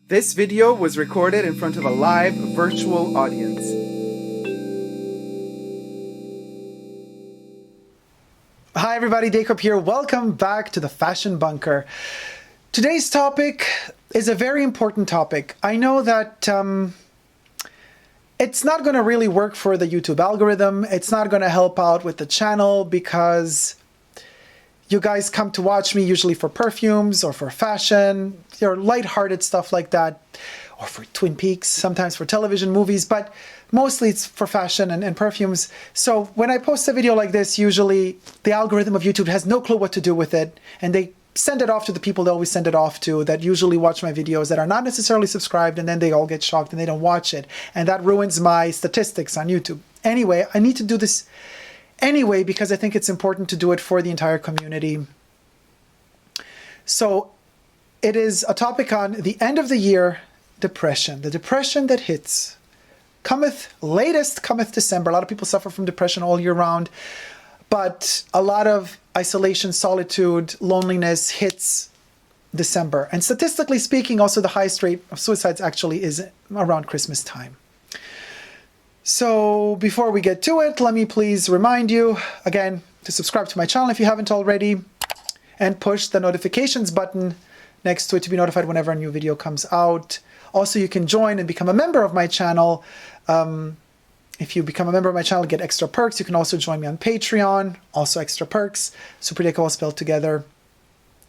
This video was recorded in front of a live virtual audience. Hi everybody, Dacob here. Welcome back to the Fashion Bunker. Today's topic is a very important topic. I know that it's not going to really work for the YouTube algorithm. It's not going to help out with the channel because you guys come to watch me usually for perfumes or for fashion, or lighthearted stuff like that, or for Twin Peaks, sometimes for television movies, but mostly it's for fashion and perfumes. So when I post a video like this, usually the algorithm of YouTube has no clue what to do with it, and they send it off to the people they always send it off to that usually watch my videos that are not necessarily subscribed, and then they all get shocked and they don't watch it. And that ruins my statistics on YouTube. Anyway, I need to do this anyway because I think it's important to do it for the entire community. So it is a topic on the end of the year depression, the depression that hits. Latest cometh December. A lot of people suffer from depression all year round, but a lot of isolation, solitude, loneliness hits December. And statistically speaking, also the highest rate of suicides actually is around Christmas time. So before we get to it, let me please remind you again to subscribe to my channel if you haven't already, and push the notifications button next to it to be notified whenever a new video comes out. Also, you can join and become a member of my channel. If you become a member of my channel, get extra perks. You can also join me on Patreon, also extra perks. Super Dacob all spelled together.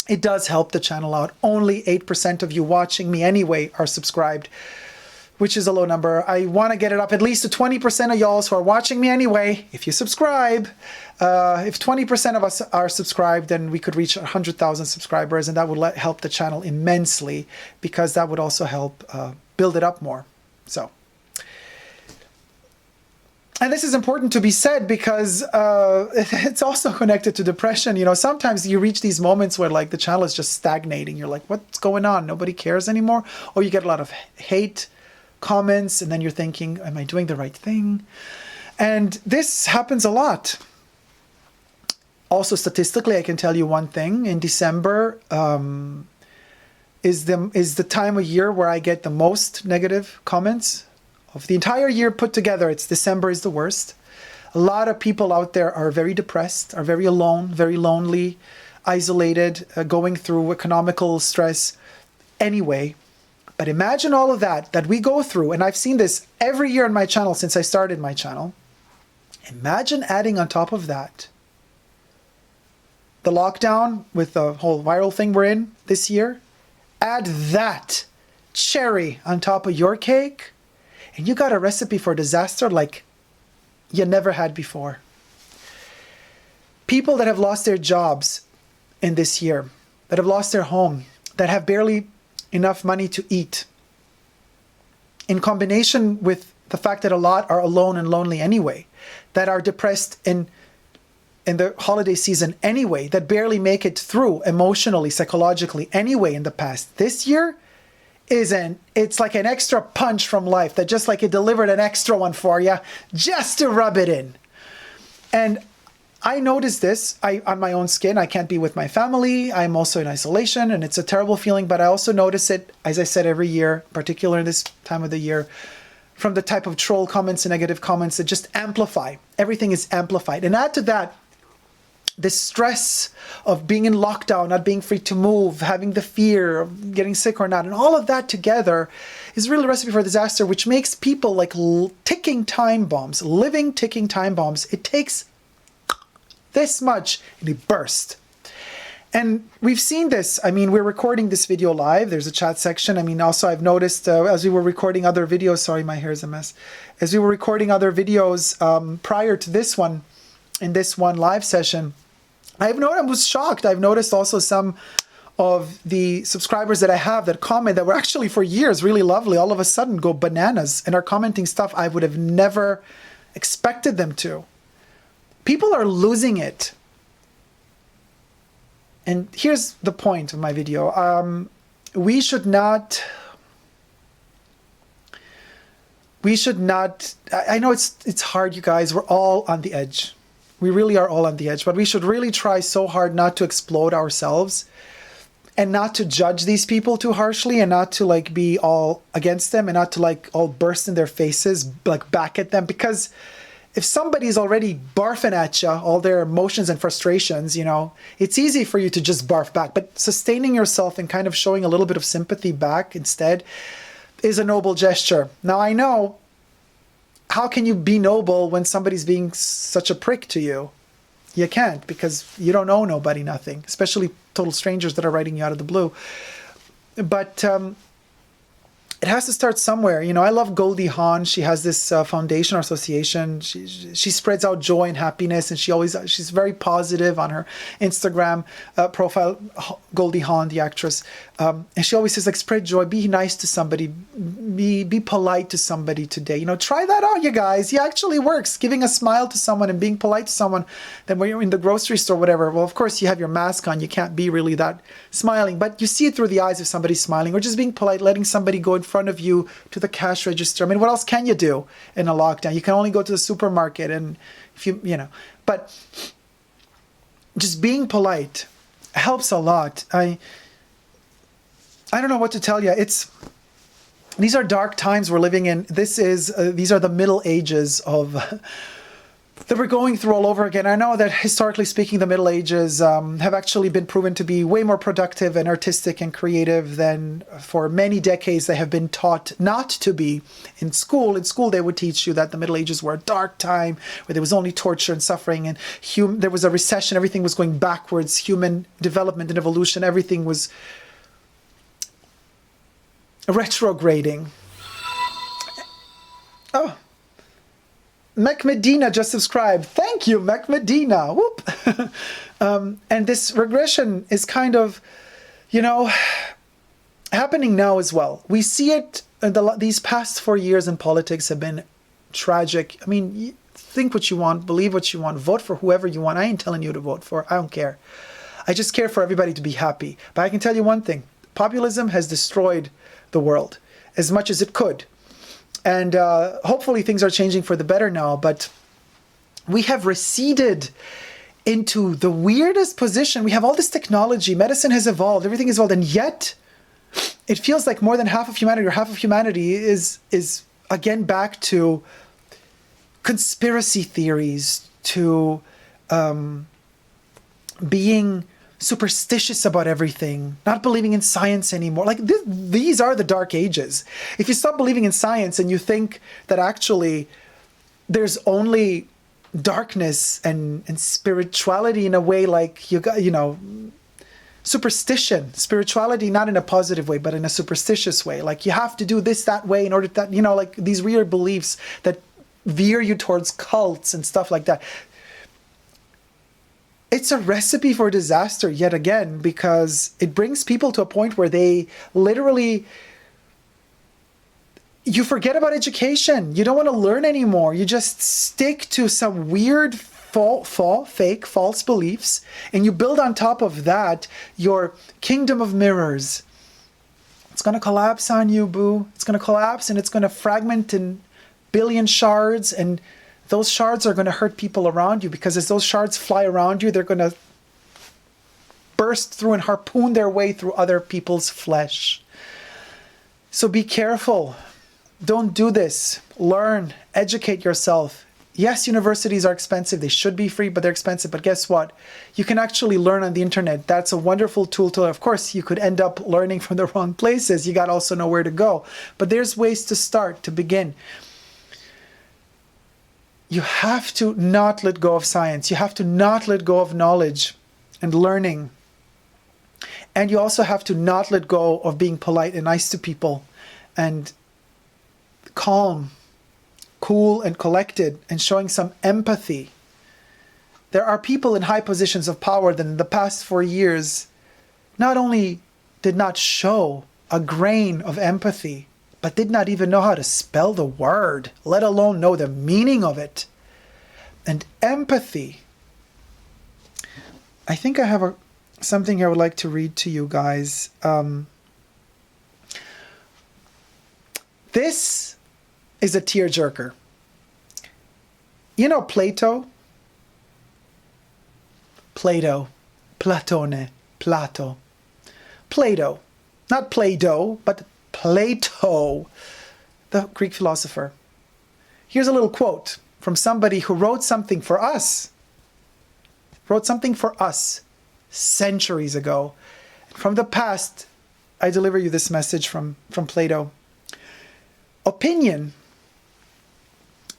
It does help the channel out. Only 8% of you watching me anyway are subscribed, which is a low number. I want to get it up at least to 20% of y'all who are watching me anyway. If you subscribe, if 20% of us are subscribed, then we could reach 100,000 subscribers, and that would help the channel immensely because that would also help build it up more. So, and this is important to be said because it's also connected to depression. You know, sometimes you reach these moments where like the channel is just stagnating. You're like, what's going on? Nobody cares anymore. Or you get a lot of hate comments, and then you're thinking, am I doing the right thing? And this happens a lot. Also, statistically, I can tell you one thing. In December is the time of year where I get the most negative comments. Of the entire year put together, December is the worst. A lot of people out there are very depressed, are very alone, very lonely, isolated, going through economical stress anyway. But imagine all of that we go through, and I've seen this every year on my channel since I started my channel. Imagine adding on top of that the lockdown with the whole viral thing we're in this year. Add that cherry on top of your cake, and you got a recipe for disaster like you never had before. People that have lost their jobs in this year, that have lost their home, that have barely enough money to eat, in combination with the fact that a lot are alone and lonely anyway, that are depressed in the holiday season anyway, that barely make it through emotionally, psychologically anyway in the past. This year it's like an extra punch from life, that just like it delivered an extra one for you just to rub it in. And I noticed this on my own skin. I can't be with my family. I'm also in isolation, and it's a terrible feeling, but I also notice it, as I said, every year, particularly in this time of the year, from the type of troll comments and negative comments that just amplify. Everything is amplified. And add to that the stress of being in lockdown, not being free to move, having the fear of getting sick or not, and all of that together is really a recipe for disaster, which makes people like ticking time bombs, living ticking time bombs. It takes this much and it burst. And we've seen this. I mean, we're recording this video live. There's a chat section. I mean, also I've noticed as we were recording other videos, sorry, my hair is a mess. As we were recording other videos prior to this one, in this one live session, I was shocked. I've noticed also some of the subscribers that I have that comment that were actually for years really lovely, all of a sudden go bananas and are commenting stuff I would have never expected them to. People are losing it. And here's the point of my video. We should not, I know it's hard, you guys. We're all on the edge. We really are all on the edge, but we should really try so hard not to explode ourselves and not to judge these people too harshly, and not to like be all against them, and not to like all burst in their faces, like back at them. Because if somebody's already barfing at you, all their emotions and frustrations, you know, it's easy for you to just barf back. But sustaining yourself and kind of showing a little bit of sympathy back instead is a noble gesture. Now, I know, how can you be noble when somebody's being such a prick to you? You can't, because you don't owe nobody nothing, especially total strangers that are writing you out of the blue. But it has to start somewhere. You know, I love Goldie Hawn. She has this foundation or association. She spreads out joy and happiness, and she's very positive on her Instagram profile, Goldie Hawn, the actress. And she always says, like, spread joy, be nice to somebody, be polite to somebody today. You know, try that out, you guys. It actually works. Giving a smile to someone and being polite to someone. Then when you're in the grocery store, whatever, well, of course, you have your mask on. You can't be really that smiling, but you see it through the eyes if somebody's smiling, or just being polite, letting somebody go in front of you to the cash register. I mean, what else can you do in a lockdown? You can only go to the supermarket, and if you know, but just being polite helps a lot. I don't know what to tell you. These are dark times we're living in. These are the Middle Ages that we're going through all over again. I know that historically speaking, the Middle Ages have actually been proven to be way more productive and artistic and creative than for many decades they have been taught not to be in school. In school, they would teach you that the Middle Ages were a dark time where there was only torture and suffering, and there was a recession. Everything was going backwards. Human development and evolution, everything was retrograding. Oh, Mec Medina just subscribed. Thank you, Mec Medina. Whoop. And this regression is kind of, you know, happening now as well. We see it. These past 4 years in politics have been tragic. I mean, think what you want, believe what you want, vote for whoever you want. I ain't telling you to vote for. I don't care. I just care for everybody to be happy. But I can tell you one thing. Populism has destroyed the world as much as it could. And hopefully things are changing for the better now, but we have receded into the weirdest position. We have all this technology, medicine has evolved, everything has evolved, and yet it feels like more than half of humanity, or half of humanity is again back to conspiracy theories, to being superstitious about everything, not believing in science anymore. Like these are the dark ages. If you stop believing in science and you think that actually there's only darkness and spirituality in a way, like you got, you know, superstition, spirituality, not in a positive way, but in a superstitious way. Like you have to do this, that way in order to, you know, like these weird beliefs that veer you towards cults and stuff like that. It's a recipe for disaster yet again, because it brings people to a point where they literally, you forget about education. You don't want to learn anymore. You just stick to some weird fake false beliefs, and you build on top of that your kingdom of mirrors. It's going to collapse on you, boo. It's going to collapse, and it's going to fragment in billion shards, and those shards are going to hurt people around you, because as those shards fly around you, they're going to burst through and harpoon their way through other people's flesh. So be careful. Don't do this. Learn, educate yourself. Yes, universities are expensive. They should be free, but they're expensive. But guess what? You can actually learn on the internet. That's a wonderful tool to, of course, you could end up learning from the wrong places. You got to also know where to go. But there's ways to start, to begin. You have to not let go of science. You have to not let go of knowledge and learning. And you also have to not let go of being polite and nice to people and calm, cool and collected, and showing some empathy. There are people in high positions of power that in the past 4 years not only did not show a grain of empathy, but did not even know how to spell the word, let alone know the meaning of it. And empathy. I think I have something I would like to read to you guys. This is a tearjerker. You know Plato? Plato. Platone. Plato. Plato. Not Play-Doh, but Plato, the Greek philosopher. Here's a little quote from somebody who wrote something for us. Wrote something for us centuries ago. From the past, I deliver you this message from Plato. Opinion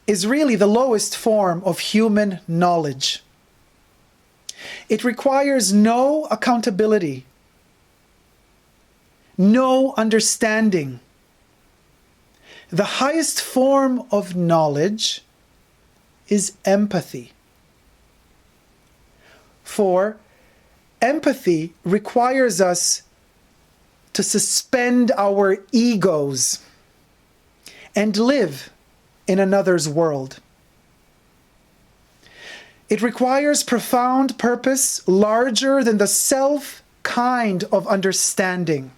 is really the lowest form of human knowledge. It requires no accountability, no understanding. The highest form of knowledge is empathy. For empathy requires us to suspend our egos and live in another's world. It requires profound purpose larger than the self kind of understanding.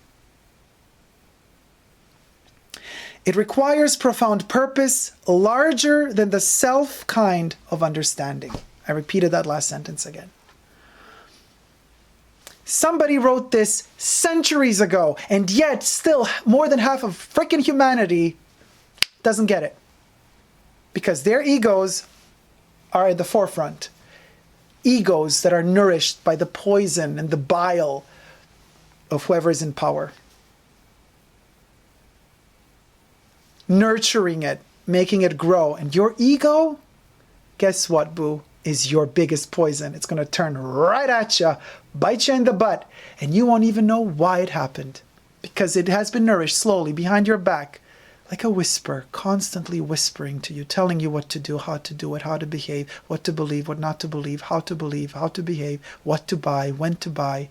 It requires profound purpose larger than the self kind of understanding. I repeated that last sentence again. Somebody wrote this centuries ago, and yet still more than half of freaking humanity doesn't get it. Because their egos are at the forefront. Egos that are nourished by the poison and the bile of whoever is in power. Nurturing it, making it grow. And your ego, guess what, boo, is your biggest poison. It's going to turn right at you, bite you in the butt, and you won't even know why it happened. Because it has been nourished slowly behind your back, like a whisper, constantly whispering to you, telling you what to do, how to do it, how to behave, what to believe, what not to believe, how to behave, what to buy, when to buy,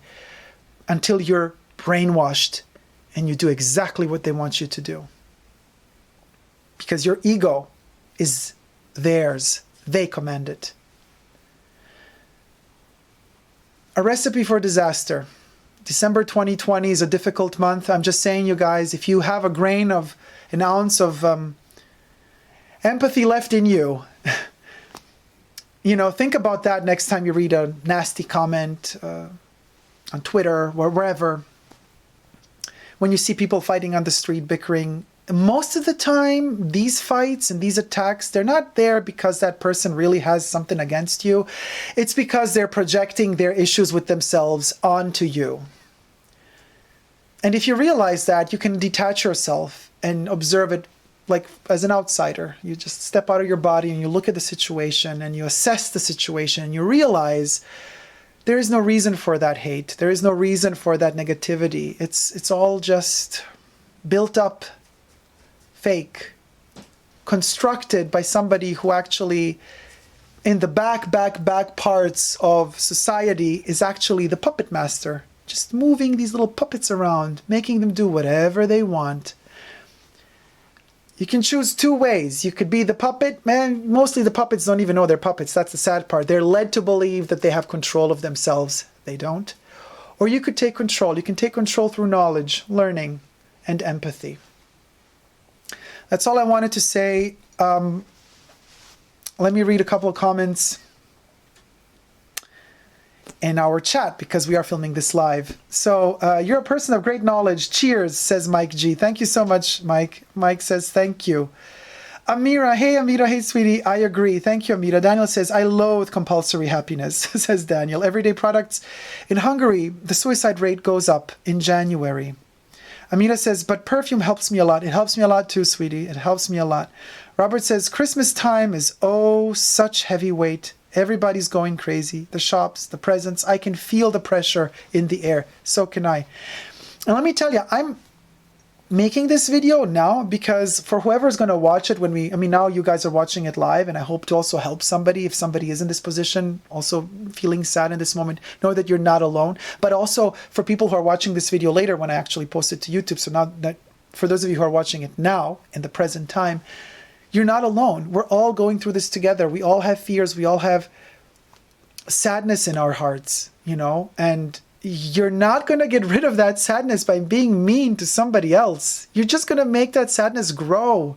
until you're brainwashed and you do exactly what they want you to do. Because your ego is theirs. They command it. A recipe for disaster. December 2020 is a difficult month. I'm just saying, you guys, if you have an ounce of empathy left in you, think about that next time you read a nasty comment on Twitter or wherever. When you see people fighting on the street, bickering, most of the time, these fights and these attacks, they're not there because that person really has something against you. It's because they're projecting their issues with themselves onto you. And if you realize that, you can detach yourself and observe it like as an outsider. You just step out of your body and you look at the situation and you assess the situation and you realize there is no reason for that hate. There is no reason for that negativity. It's all just built up, fake, constructed by somebody who actually, in the back parts of society, is actually the puppet master. Just moving these little puppets around, making them do whatever they want. You can choose two ways. You could be the puppet. Man, mostly the puppets don't even know they're puppets. That's the sad part. They're led to believe that they have control of themselves. They don't. Or you could take control. You can take control through knowledge, learning, and empathy. That's all I wanted to say. Let me read a couple of comments in our chat because we are filming this live. So, you're a person of great knowledge. Cheers, says Mike G. Thank you so much, Mike. Mike says thank you. Amira, hey sweetie, I agree. Thank you, Amira. Daniel says, I loathe compulsory happiness, says Daniel. Everyday products. In Hungary, the suicide rate goes up in January. Amira says, but perfume helps me a lot. It helps me a lot too, sweetie. It helps me a lot. Robert says, Christmas time is such heavy weight. Everybody's going crazy. The shops, the presents. I can feel the pressure in the air. So can I. And let me tell you, I'm making this video now because for whoever's going to watch it now you guys are watching it live, and I hope to also help somebody if somebody is in this position, also feeling sad in this moment, know that you're not alone. But also for people who are watching this video later when I actually post it to YouTube. So now that for those of you who are watching it now in the present time, you're not alone. We're all going through this together. We all have fears. We all have sadness in our hearts, and you're not going to get rid of that sadness by being mean to somebody else. You're just going to make that sadness grow.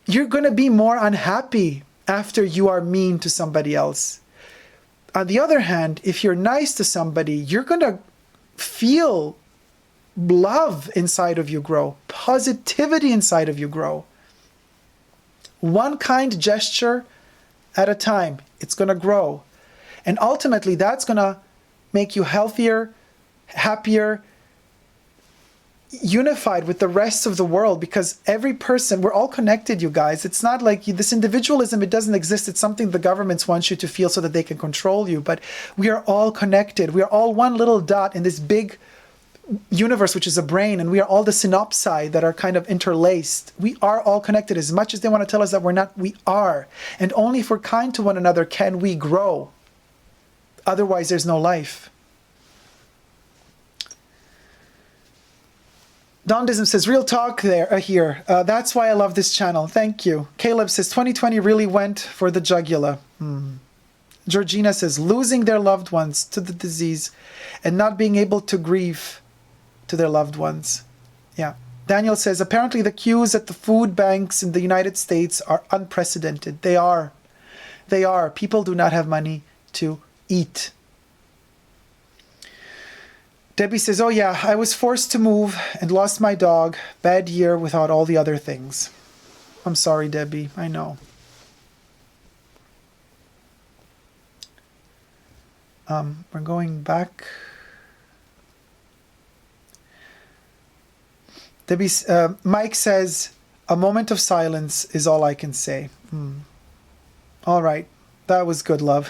You're going to be more unhappy after you are mean to somebody else. On the other hand, if you're nice to somebody, you're going to feel love inside of you grow, positivity inside of you grow. One kind gesture at a time, it's going to grow. And ultimately, that's going to make you healthier, happier, unified with the rest of the world, because every person, we're all connected, you guys. It's not like this individualism, it doesn't exist. It's something the governments want you to feel so that they can control you. But we are all connected. We are all one little dot in this big universe, which is a brain, and we are all the synapsi that are kind of interlaced. We are all connected. As much as they want to tell us that we're not, we are. And only if we're kind to one another can we grow. Otherwise, there's no life. Dondism says, real talk here. That's why I love this channel. Thank you. Caleb says, 2020 really went for the jugular. Georgina says, losing their loved ones to the disease and not being able to grieve to their loved ones. Yeah. Daniel says, apparently the queues at the food banks in the United States are unprecedented. They are. They are. People do not have money to eat. Debbie says, oh yeah, I was forced to move and lost my dog. Bad year without all the other things. I'm sorry, Debbie. I know. We're going back. Debbie, Mike says, a moment of silence is all I can say. All right. That was good, love.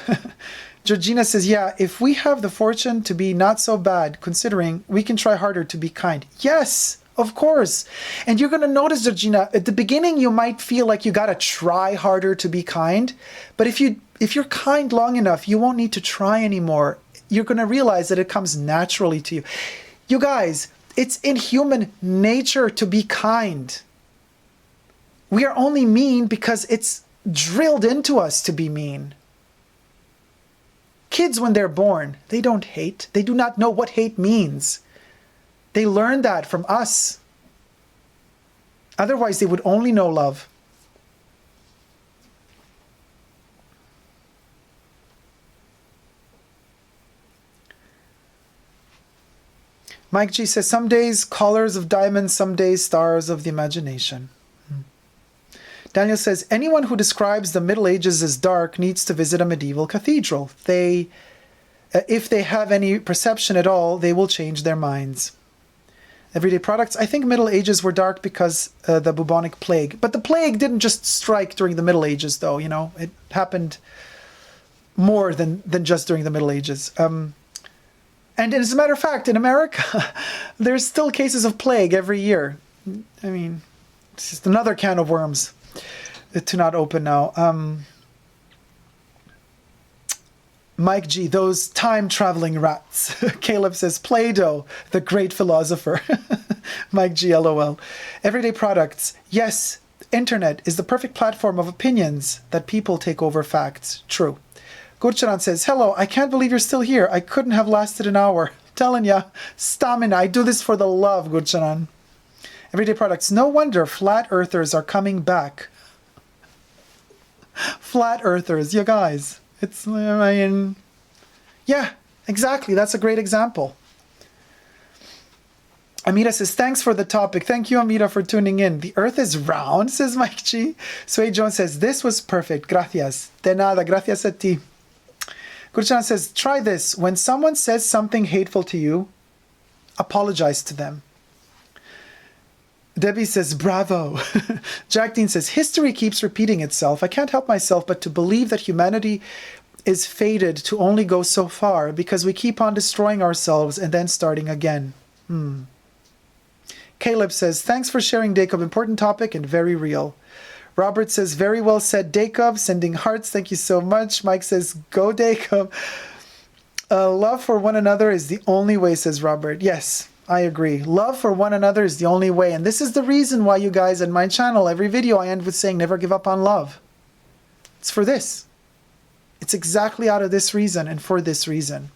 Georgina says, yeah, if we have the fortune to be not so bad, considering we can try harder to be kind. Yes, of course. And you're going to notice, Georgina, at the beginning, you might feel like you got to try harder to be kind. But if you're kind long enough, you won't need to try anymore. You're going to realize that it comes naturally to you. You guys, it's in human nature to be kind. We are only mean because it's drilled into us to be mean. Kids, when they're born, they don't hate. They do not know what hate means. They learn that from us. Otherwise, they would only know love. Mike G says, some days colors of diamonds, some days stars of the imagination. Daniel says, anyone who describes the Middle Ages as dark needs to visit a medieval cathedral. If they have any perception at all, they will change their minds. Everyday products. I think Middle Ages were dark because the bubonic plague. But the plague didn't just strike during the Middle Ages, though. You know, it happened more than just during the Middle Ages. And as a matter of fact, in America, there's still cases of plague every year. I mean, it's just another can of worms to not open now. Mike G, those time-traveling rats. Caleb says, Play-Doh, the great philosopher. Mike G, LOL. Everyday products. Yes, internet is the perfect platform of opinions that people take over facts. True. Gurcharan says, hello, I can't believe you're still here. I couldn't have lasted an hour. Telling ya, stamina. I do this for the love, Gurcharan. Everyday products. No wonder flat earthers are coming back. Flat earthers, you guys. It's, I mean, yeah, exactly. That's a great example. Amita says, thanks for the topic. Thank you, Amita, for tuning in. The earth is round, says Mike G. Sway Jones says, this was perfect. Gracias. De nada. Gracias a ti. Gurchan says, try this. When someone says something hateful to you, apologize to them. Debbie says, bravo. Jack Dean says, history keeps repeating itself. I can't help myself but to believe that humanity is fated to only go so far because we keep on destroying ourselves and then starting again. Caleb says, thanks for sharing, Dacob. Important topic and very real. Robert says, very well said, Dacob. Sending hearts. Thank you so much. Mike says, go, Dacob. Love for one another is the only way, says Robert. Yes. I agree. Love for one another is the only way. And this is the reason why you guys in my channel, every video I end with saying, never give up on love. It's for this. It's exactly out of this reason and for this reason.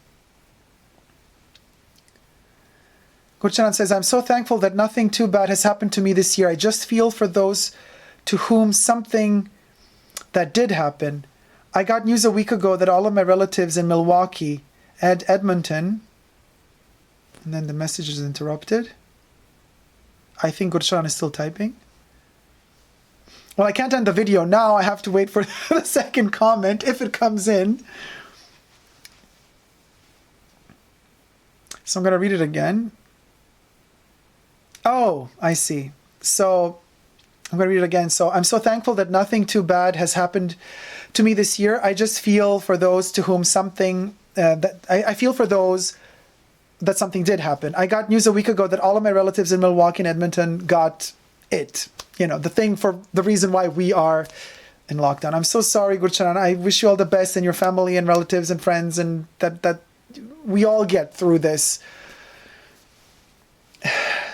Gurchanan says, I'm so thankful that nothing too bad has happened to me this year. I just feel for those to whom something that did happen. I got news a week ago that all of my relatives in Milwaukee and Edmonton And then the message is interrupted. I think Gurshan is still typing. Well, I can't end the video now. I have to wait for the second comment if it comes in. So I'm going to read it again. Oh, I see. So I'm going to read it again. So I'm so thankful that nothing too bad has happened to me this year. I just feel for those to whom something, I feel for those that something did happen. I got news a week ago that all of my relatives in Milwaukee and Edmonton got it. You know, the thing for the reason why we are in lockdown. I'm so sorry, Gurchanan. I wish you all the best and your family and relatives and friends, and that we all get through this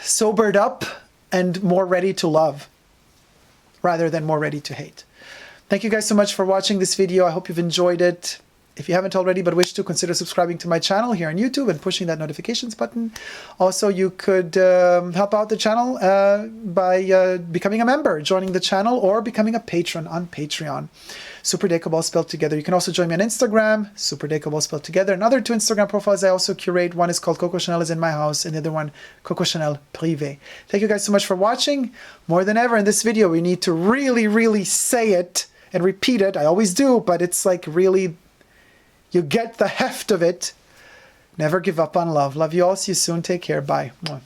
sobered up and more ready to love rather than more ready to hate. Thank you guys so much for watching this video. I hope you've enjoyed it. If you haven't already but wish to, consider subscribing to my channel here on YouTube and pushing that notifications button. Also, you could help out the channel by becoming a member, joining the channel, or becoming a patron on Patreon. Super Dacob all spelled together. You can also join me on Instagram, Super Dacob all spelled together. Another 2 Instagram profiles I also curate. One is called Coco Chanel is in my house, and the other one, Coco Chanel Privé. Thank you guys so much for watching. More than ever in this video, we need to really, really say it and repeat it. I always do, but it's like really... you get the heft of it. Never give up on love. Love you all. See you soon. Take care. Bye. Mwah.